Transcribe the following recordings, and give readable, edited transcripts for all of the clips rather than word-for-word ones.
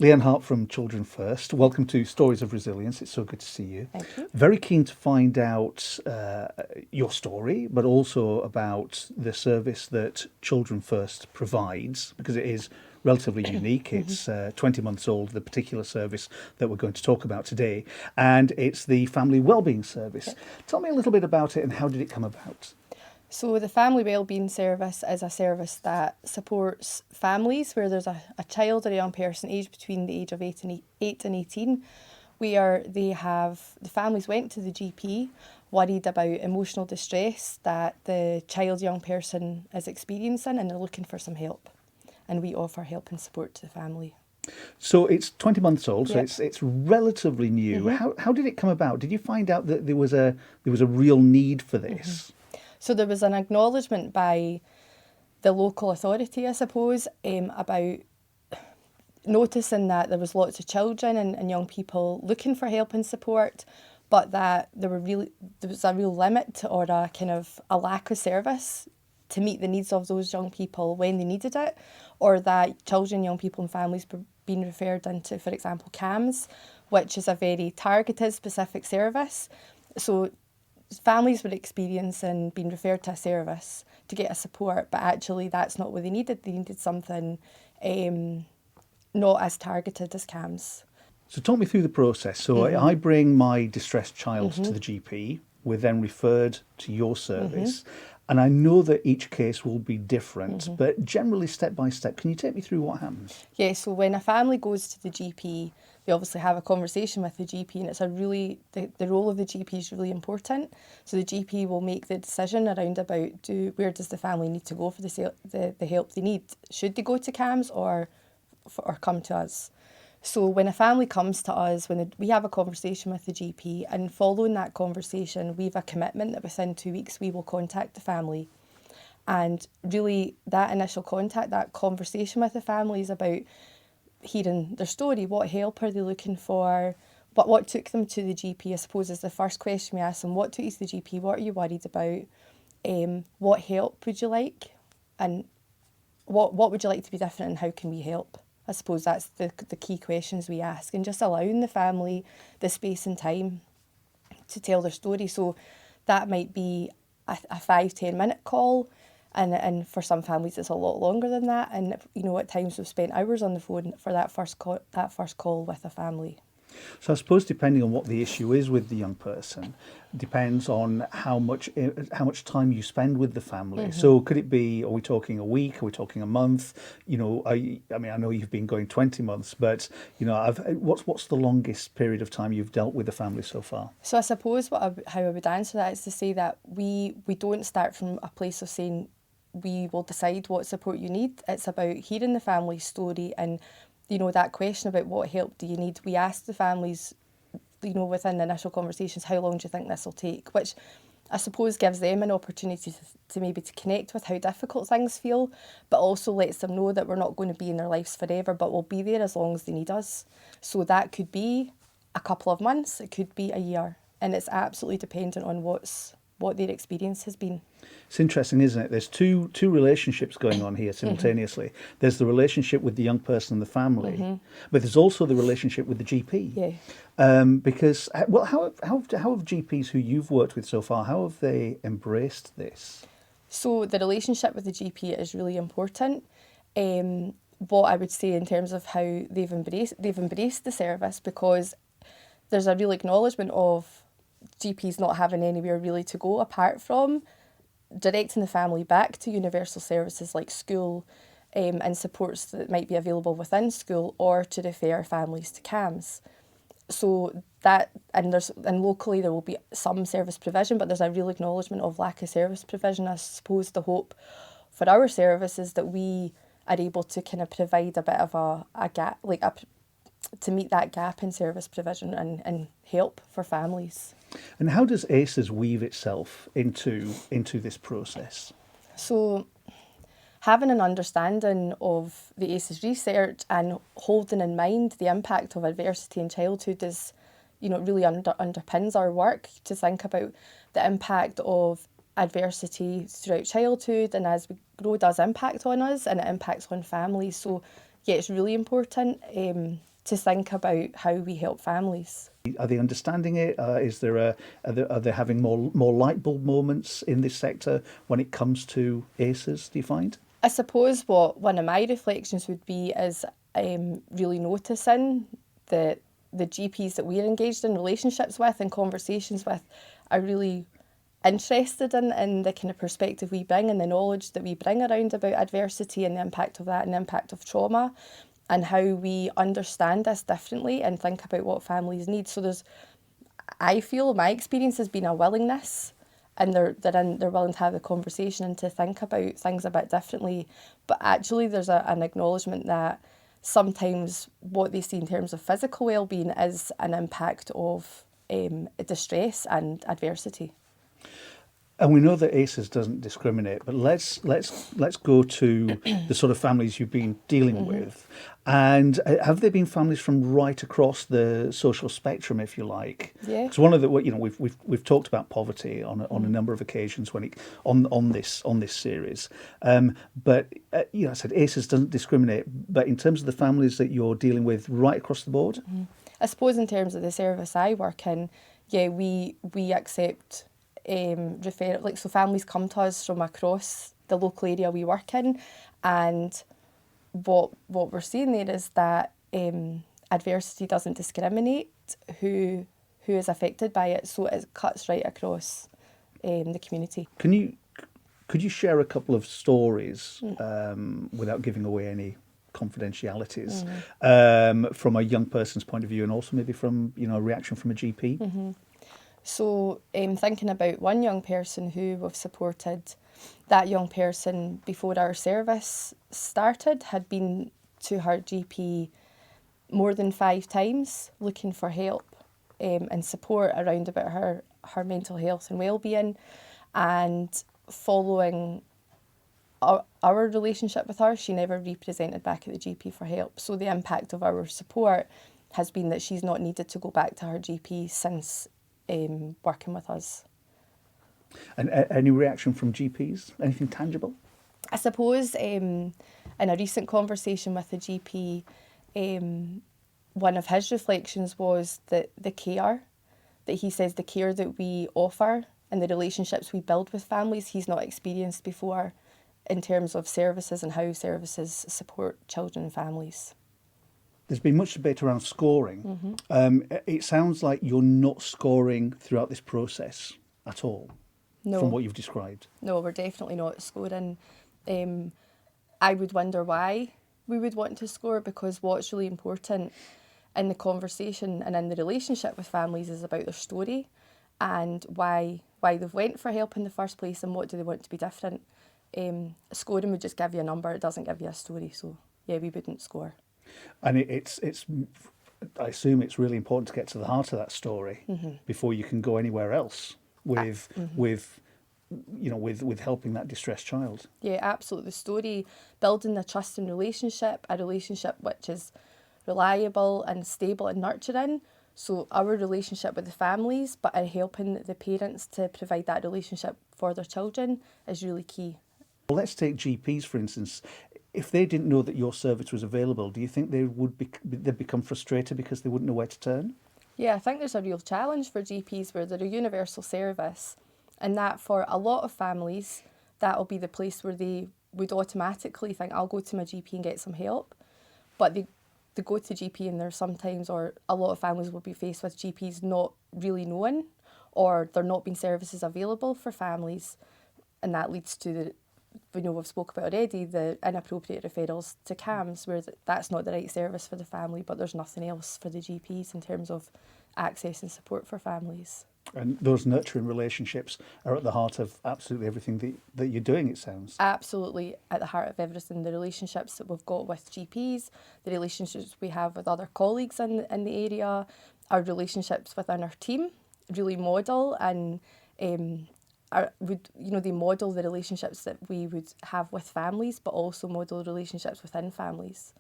Leeann Hart from Children First. Welcome to Stories of Resilience. It's so good to see you. Thank you. Very keen to find out your story, but also about the service that Children First provides, because it is relatively unique. It's 20 months old, the particular service that we're going to talk about today, and it's the Family Wellbeing Service. Yep. Tell me a little bit about it and how did it come about? So the Family Wellbeing Service is a service that supports families where there's a child or a young person aged between the age of 8 and 18, where the families went to the GP worried about emotional distress that the child, young person is experiencing, and they're looking for some help. And we offer help and support to the family. So it's 20 months old, so Yep. it's relatively new. How did it come about? Did you find out that there was a real need for this? So there was an acknowledgement by the local authority, I suppose, about noticing that there was lots of children and young people looking for help and support, but that there was a real limit or a kind of a lack of service to meet the needs of those young people when they needed it, or that children, young people and families were being referred into, for example, CAMS, which is a very targeted, specific service. So families were experiencing being referred to a service to get a support, but actually that's not what they needed. They needed something not as targeted as CAMS. So talk me through the process. So I bring my distressed child to the GP. We're then referred to your service. And I know that each case will be different, but generally step by step, can you take me through what happens? Yeah, so when a family goes to the GP, they obviously have a conversation with the GP, and it's the role of the GP is really important. So the GP will make the decision around about where does the family need to go for the help they need. Should they go to CAMS or come to us? So when a family comes to us, we have a conversation with the GP, and following that conversation, we have a commitment that within 2 weeks we will contact the family. And really that initial contact, that conversation with the family is about hearing their story. What help are they looking for? What took them to the GP, I suppose, is the first question we ask them. What took you to the GP? What are you worried about? What help would you like? And what would you like to be different, and how can we help? I suppose that's the key questions we ask, and just allowing the family the space and time to tell their story. So that might be a 5-10 minute call, and for some families it's a lot longer than that. And at times we've spent hours on the phone for that first call with a family. So I suppose depending on what the issue is with the young person, depends on how much time you spend with the family. So could it be, are we talking a week? Are we talking a month? I know you've been going 20 months, but what's the longest period of time you've dealt with the family so far? So I suppose how I would answer that is to say that we don't start from a place of saying we will decide what support you need. It's about hearing the family's story, and that question about what help do you need. We ask the families, within the initial conversations, how long do you think this will take? Which I suppose gives them an opportunity to maybe to connect with how difficult things feel, but also lets them know that we're not going to be in their lives forever, but we'll be there as long as they need us. So that could be a couple of months, it could be a year, and it's absolutely dependent on what their experience has been. It's interesting, isn't it? There's two relationships going on here simultaneously. There's the relationship with the young person and the family, but there's also the relationship with the GP. Yeah. Because, well, how have GPs who you've worked with so far, how have they embraced this? So the relationship with the GP is really important. What I would say in terms of how they've embraced the service, because there's a real acknowledgement of GPs not having anywhere really to go apart from directing the family back to universal services like school, and supports that might be available within school, or to refer families to CAMS. So that, and locally there will be some service provision, but there's a real acknowledgement of lack of service provision. I suppose the hope for our service is that we are able to kind of provide a bit of a gap, to meet that gap in service provision and help for families. And how does ACES weave itself into this process? So having an understanding of the ACES research and holding in mind the impact of adversity in childhood is, really underpins our work, to think about the impact of adversity throughout childhood, and as we grow does impact on us, and it impacts on families. So yeah, it's really important. to think about how we help families. Are they understanding it? Is there are they having more light bulb moments in this sector when it comes to ACEs, do you find? I suppose what one of my reflections would be is really noticing that the GPs that we're engaged in relationships with and conversations with are really interested in the kind of perspective we bring and the knowledge that we bring around about adversity and the impact of that and the impact of trauma and how we understand this differently and think about what families need. So I feel my experience has been a willingness, and they're willing to have the conversation and to think about things a bit differently. But actually there's an acknowledgement that sometimes what they see in terms of physical well-being is an impact of distress and adversity. And we know that ACEs doesn't discriminate, but let's go to the sort of families you've been dealing with, and have they been families from right across the social spectrum, if you like? Yeah. Because one of the we've talked about poverty on a number of occasions on this series, but I said ACEs doesn't discriminate, but in terms of the families that you're dealing with right across the board, I suppose in terms of the service I work in, yeah, we accept. So families come to us from across the local area we work in, and what we're seeing there is that adversity doesn't discriminate who is affected by it, so it cuts right across the community. Could you share a couple of stories without giving away any confidentialities from a young person's point of view, and also maybe from a reaction from a GP? So thinking about one young person who we've supported, that young person before our service started had been to her GP more than 5 times looking for help and support around about her mental health and well-being, and following our relationship with her, she never represented back at the GP for help. So the impact of our support has been that she's not needed to go back to her GP since working with us. And any reaction from GPs? Anything tangible? I suppose in a recent conversation with a GP, one of his reflections was that the care that we offer and the relationships we build with families he's not experienced before in terms of services and how services support children and families. There's been much debate around scoring. It sounds like you're not scoring throughout this process at all, No. from what you've described. No, we're definitely not scoring. I would wonder why we would want to score, because what's really important in the conversation and in the relationship with families is about their story and why they've went for help in the first place and what do they want to be different. Scoring would just give you a number, it doesn't give you a story. So yeah, we wouldn't score. And it's I assume it's really important to get to the heart of that story before you can go anywhere else with helping that distressed child. Yeah, absolutely. The story, building a trusting relationship, a relationship which is reliable and stable and nurturing. So our relationship with the families, but in helping the parents to provide that relationship for their children is really key. Well, let's take GPs, for instance. If they didn't know that your service was available, do you think they'd become frustrated because they wouldn't know where to turn? Yeah, I think there's a real challenge for GPs where they're a universal service, and that for a lot of families, that'll be the place where they would automatically think, I'll go to my GP and get some help. But they go to GP and there's sometimes, or a lot of families will be faced with GPs not really knowing, or there not being services available for families, and that leads to we've spoke about already, the inappropriate referrals to CAMHS, where that's not the right service for the family, but there's nothing else for the GPs in terms of access and support for families. And those nurturing relationships are at the heart of absolutely everything that you're doing, it sounds. Absolutely at the heart of everything. The relationships that we've got with GPs, the relationships we have with other colleagues in the area, our relationships within our team really model and they model the relationships that we would have with families, but also model relationships within families.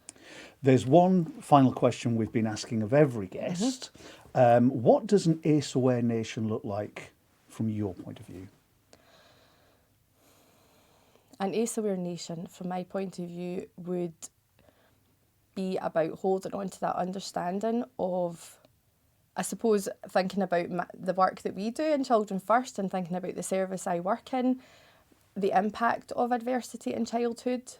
There's one final question we've been asking of every guest. What does an ACE-aware nation look like from your point of view? An ACE-aware nation, from my point of view, would be about holding on to that understanding of, I suppose, thinking about the work that we do in Children First and thinking about the service I work in, the impact of adversity in childhood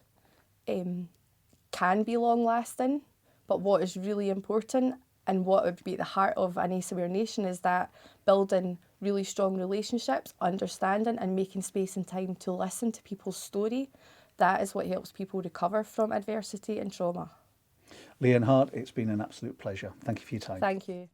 can be long lasting, but what is really important and what would be at the heart of an ACE Aware Nation is that building really strong relationships, understanding and making space and time to listen to people's story, that is what helps people recover from adversity and trauma. Leeann Hart, it's been an absolute pleasure. Thank you for your time. Thank you.